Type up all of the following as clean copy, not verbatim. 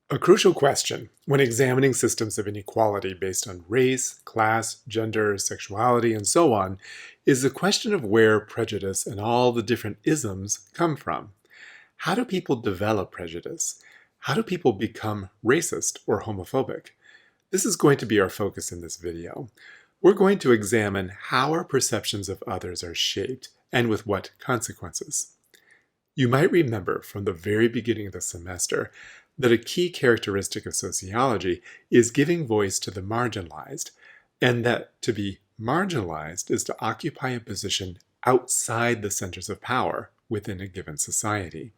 A crucial question when examining systems of inequality based on race, class, gender, sexuality, and so on is the question of where prejudice and all the different isms come from. How do people develop prejudice? How do people become racist or homophobic? This is going to be our focus in this video. We're going to examine how our perceptions of others are shaped and with what consequences. You might remember from the very beginning of the semester that a key characteristic of sociology is giving voice to the marginalized, and that to be marginalized is to occupy a position outside the centers of power within a given society.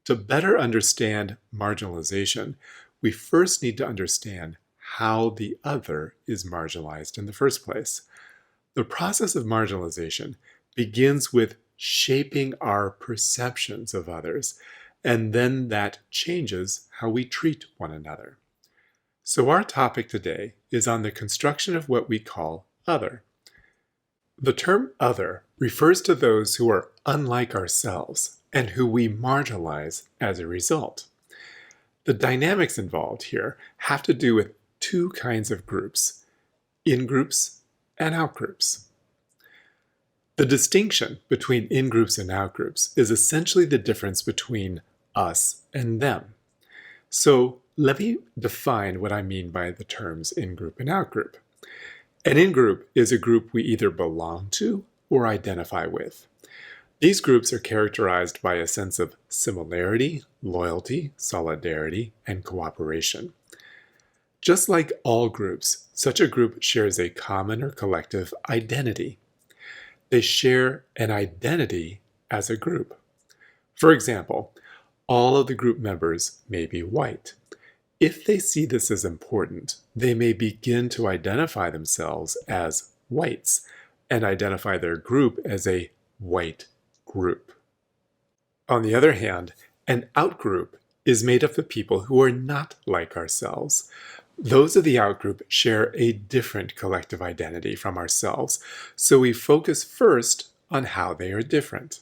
To better understand marginalization, we first need to understand how the other is marginalized in the first place. The process of marginalization begins with shaping our perceptions of others, and then that changes how we treat one another. So our topic today is on the construction of what we call other. The term other refers to those who are unlike ourselves and who we marginalize as a result. The dynamics involved here have to do with two kinds of groups, in-groups and out-groups. The distinction between in-groups and out-groups is essentially the difference between us and them. So let me define what I mean by the terms in-group and out-group. An in-group is a group we either belong to or identify with. These groups are characterized by a sense of similarity, loyalty, solidarity, and cooperation. Just like all groups, such a group shares a common or collective identity. They share an identity as a group. For example, all of the group members may be white. If they see this as important, they may begin to identify themselves as whites and identify their group as a white group. On the other hand, an outgroup is made up of people who are not like ourselves. Those of the outgroup share a different collective identity from ourselves, so we focus first on how they are different.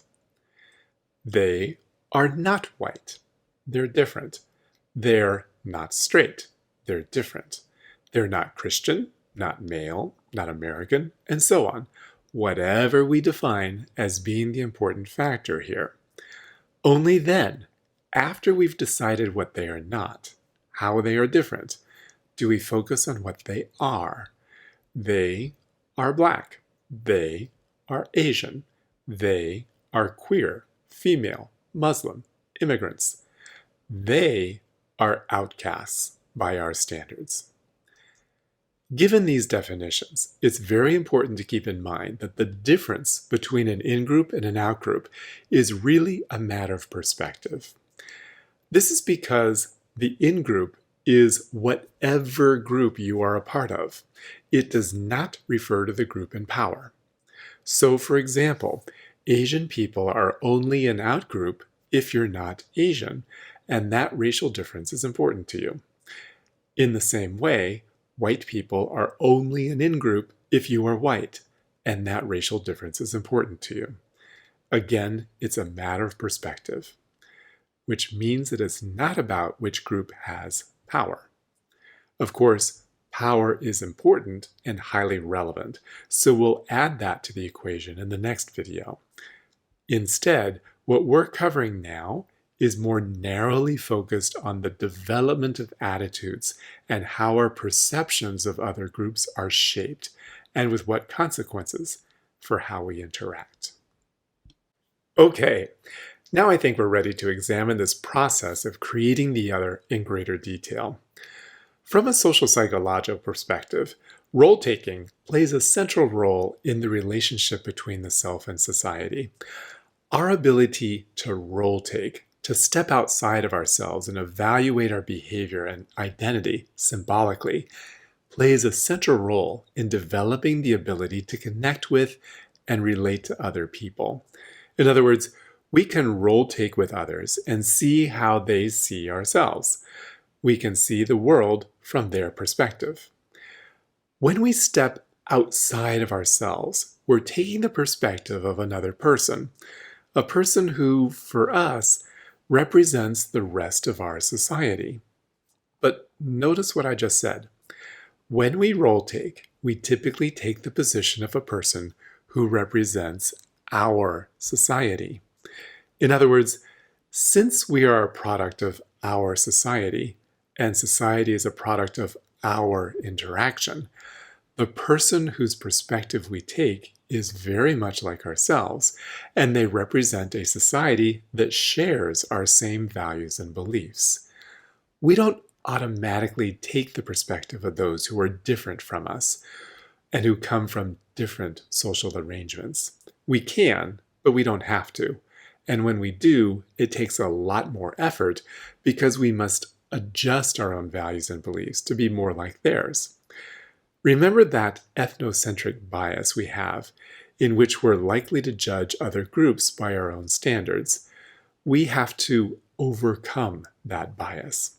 They are not white. They're different. They're not straight. They're different. They're not Christian, not male, not American, and so on. Whatever we define as being the important factor here. Only then, after we've decided what they are not, how they are different, do we focus on what they are. They are Black. They are Asian. They are queer, female, Muslim, immigrants. They are outcasts by our standards. Given these definitions, it's very important to keep in mind that the difference between an in-group and an out-group is really a matter of perspective. This is because the in-group is whatever group you are a part of. It does not refer to the group in power. So, for example, Asian people are only an out-group if you're not Asian, and that racial difference is important to you. In the same way, white people are only an in-group if you are white, and that racial difference is important to you. Again, it's a matter of perspective, which means that it's not about which group has power. Of course, power is important and highly relevant, so we'll add that to the equation in the next video. Instead, what we're covering now is more narrowly focused on the development of attitudes and how our perceptions of other groups are shaped, and with what consequences for how we interact. Okay, now I think we're ready to examine this process of creating the other in greater detail. From a social psychological perspective, role-taking plays a central role in the relationship between the self and society. Our ability to role-take, to step outside of ourselves and evaluate our behavior and identity symbolically, plays a central role in developing the ability to connect with and relate to other people. In other words, we can role-take with others and see how they see ourselves. We can see the world from their perspective. When we step outside of ourselves, we're taking the perspective of another person, a person who, for us, represents the rest of our society. But notice what I just said. When we role take, we typically take the position of a person who represents our society. In other words, since we are a product of our society, and society is a product of our interaction, the person whose perspective we take is very much like ourselves, and they represent a society that shares our same values and beliefs. We don't automatically take the perspective of those who are different from us and who come from different social arrangements. We can, but we don't have to. And when we do, it takes a lot more effort because we must adjust our own values and beliefs to be more like theirs. Remember that ethnocentric bias we have, in which we're likely to judge other groups by our own standards. We have to overcome that bias.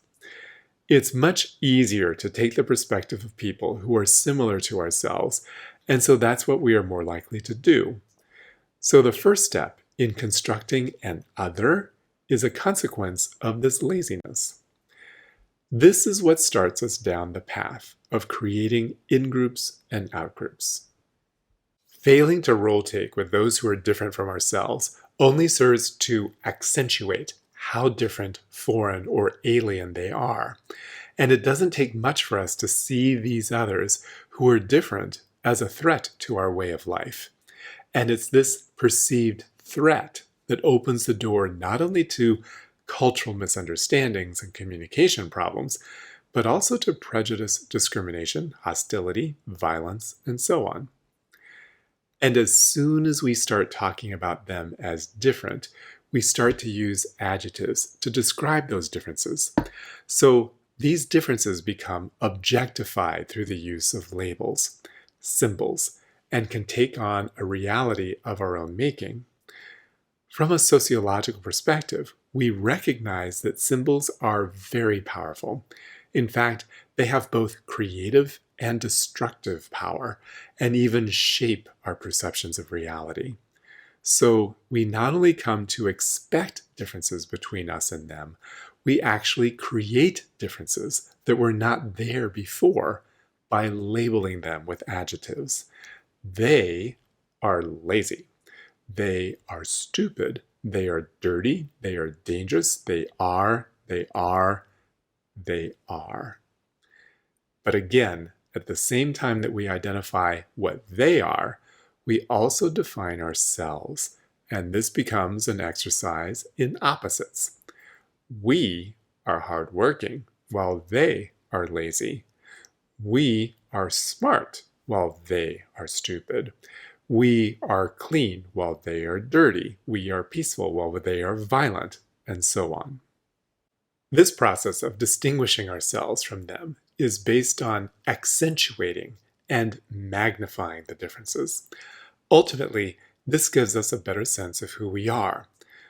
It's much easier to take the perspective of people who are similar to ourselves, and so that's what we are more likely to do. So the first step in constructing an other is a consequence of this laziness. This is what starts us down the path of creating in-groups and out-groups. Failing to role-take with those who are different from ourselves only serves to accentuate how different, foreign, or alien they are. And it doesn't take much for us to see these others who are different as a threat to our way of life. And it's this perceived threat that opens the door not only to cultural misunderstandings and communication problems, but also to prejudice, discrimination, hostility, violence, and so on. And as soon as we start talking about them as different, we start to use adjectives to describe those differences. So these differences become objectified through the use of labels, symbols, and can take on a reality of our own making. From a sociological perspective, we recognize that symbols are very powerful. In fact, they have both creative and destructive power, and even shape our perceptions of reality. So we not only come to expect differences between us and them, we actually create differences that were not there before by labeling them with adjectives. They are lazy. They are stupid. They are dirty. They are dangerous. They are. But again, at the same time that we identify what they are, we also define ourselves, and this becomes an exercise in opposites. We are hardworking while they are lazy. We are smart while they are stupid. We are clean while they are dirty. We are peaceful while they are violent, and so on. This process of distinguishing ourselves from them is based on accentuating and magnifying the differences. Ultimately, this gives us a better sense of who we are.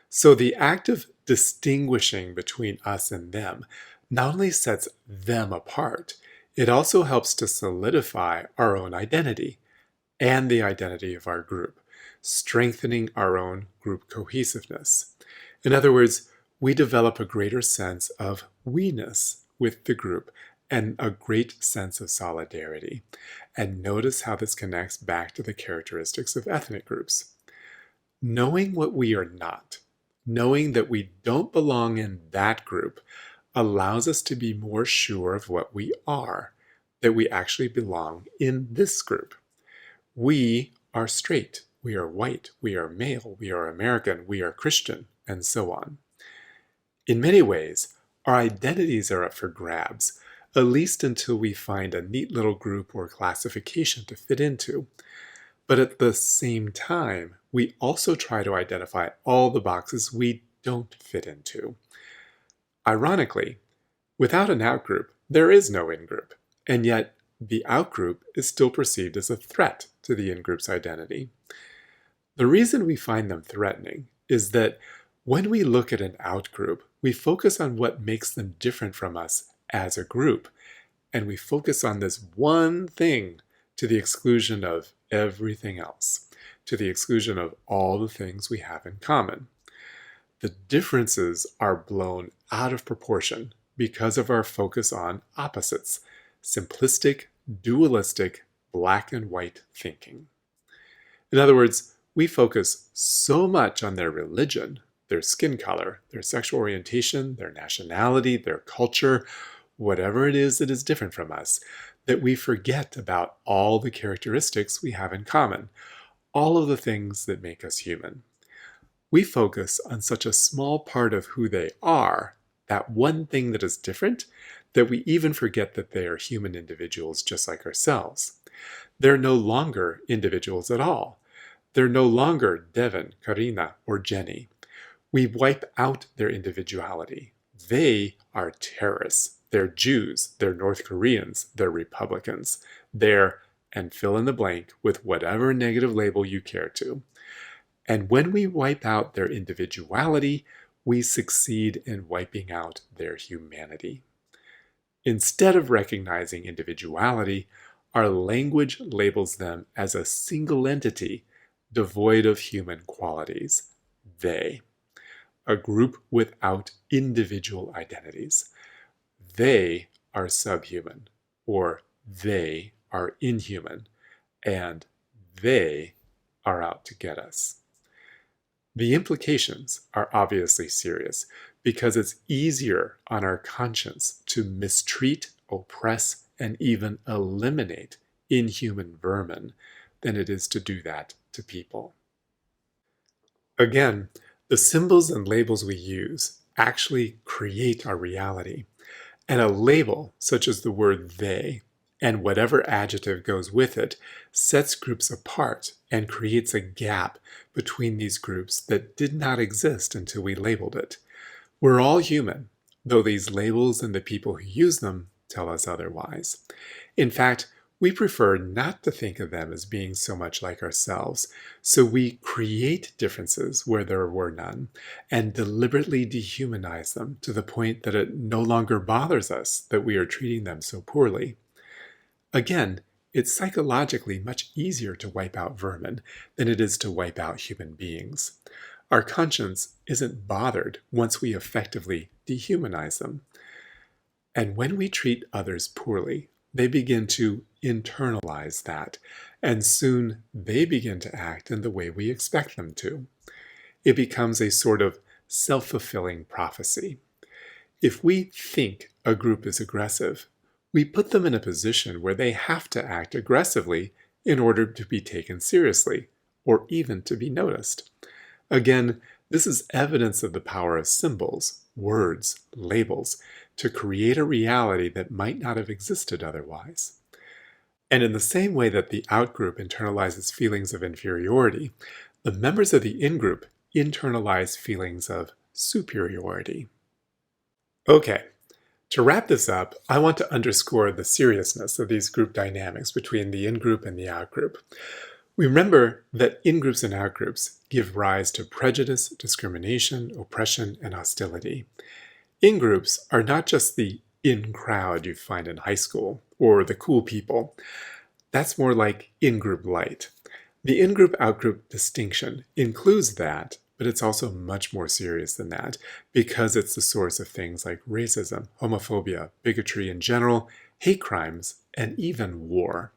So the act of distinguishing between us and them not only sets them apart, it also helps to solidify our own identity and the identity of our group, strengthening our own group cohesiveness. In other words, we develop a greater sense of we-ness with the group and a great sense of solidarity. And notice how this connects back to the characteristics of ethnic groups. Knowing what we are not, knowing that we don't belong in that group, allows us to be more sure of what we are, that we actually belong in this group. We are straight, we are white, we are male, we are American, we are Christian, and so on. In many ways, our identities are up for grabs, at least until we find a neat little group or classification to fit into. But at the same time, we also try to identify all the boxes we don't fit into. Ironically, without an outgroup, there is no in-group, and yet the outgroup is still perceived as a threat to the in-group's identity. The reason we find them threatening is that when we look at an outgroup, we focus on what makes them different from us as a group, and we focus on this one thing to the exclusion of everything else, to the exclusion of all the things we have in common. The differences are blown out of proportion because of our focus on opposites, simplistic, dualistic, black and white thinking. In other words, we focus so much on their religion, their skin color, their sexual orientation, their nationality, their culture, whatever it is that is different from us, that we forget about all the characteristics we have in common, all of the things that make us human. We focus on such a small part of who they are, that one thing that is different, that we even forget that they are human individuals just like ourselves. They're no longer individuals at all. They're no longer Devin, Karina, or Jenny. We wipe out their individuality. They are terrorists. They're Jews. They're North Koreans. They're Republicans. They're, and fill in the blank with whatever negative label you care to. And when we wipe out their individuality, we succeed in wiping out their humanity. Instead of recognizing individuality, our language labels them as a single entity devoid of human qualities. They. A group without individual identities. They are subhuman, or they are inhuman, and they are out to get us. The implications are obviously serious because it's easier on our conscience to mistreat, oppress, and even eliminate inhuman vermin than it is to do that to people. Again, the symbols and labels we use actually create our reality, and a label such as the word they and whatever adjective goes with it sets groups apart and creates a gap between these groups that did not exist until we labeled it. We're all human, though these labels and the people who use them tell us otherwise. In fact, we prefer not to think of them as being so much like ourselves, so we create differences where there were none and deliberately dehumanize them to the point that it no longer bothers us that we are treating them so poorly. Again, it's psychologically much easier to wipe out vermin than it is to wipe out human beings. Our conscience isn't bothered once we effectively dehumanize them. And when we treat others poorly, they begin to internalize that, and soon they begin to act in the way we expect them to. It becomes a sort of self-fulfilling prophecy. If we think a group is aggressive, we put them in a position where they have to act aggressively in order to be taken seriously, or even to be noticed. Again, this is evidence of the power of symbols, words, labels, to create a reality that might not have existed otherwise. And in the same way that the out-group internalizes feelings of inferiority, the members of the in-group internalize feelings of superiority. Okay, to wrap this up, I want to underscore the seriousness of these group dynamics between the in-group and the out-group. Remember that in-groups and out-groups give rise to prejudice, discrimination, oppression, and hostility. In-groups are not just the in-crowd you find in high school, or the cool people. That's more like in-group light. The in-group-out-group distinction includes that, but it's also much more serious than that, because it's the source of things like racism, homophobia, bigotry in general, hate crimes, and even war.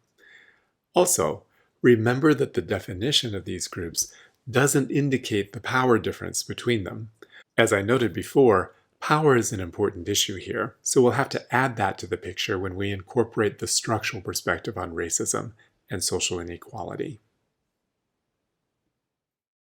Also, remember that the definition of these groups doesn't indicate the power difference between them. As I noted before, power is an important issue here, so we'll have to add that to the picture when we incorporate the structural perspective on racism and social inequality.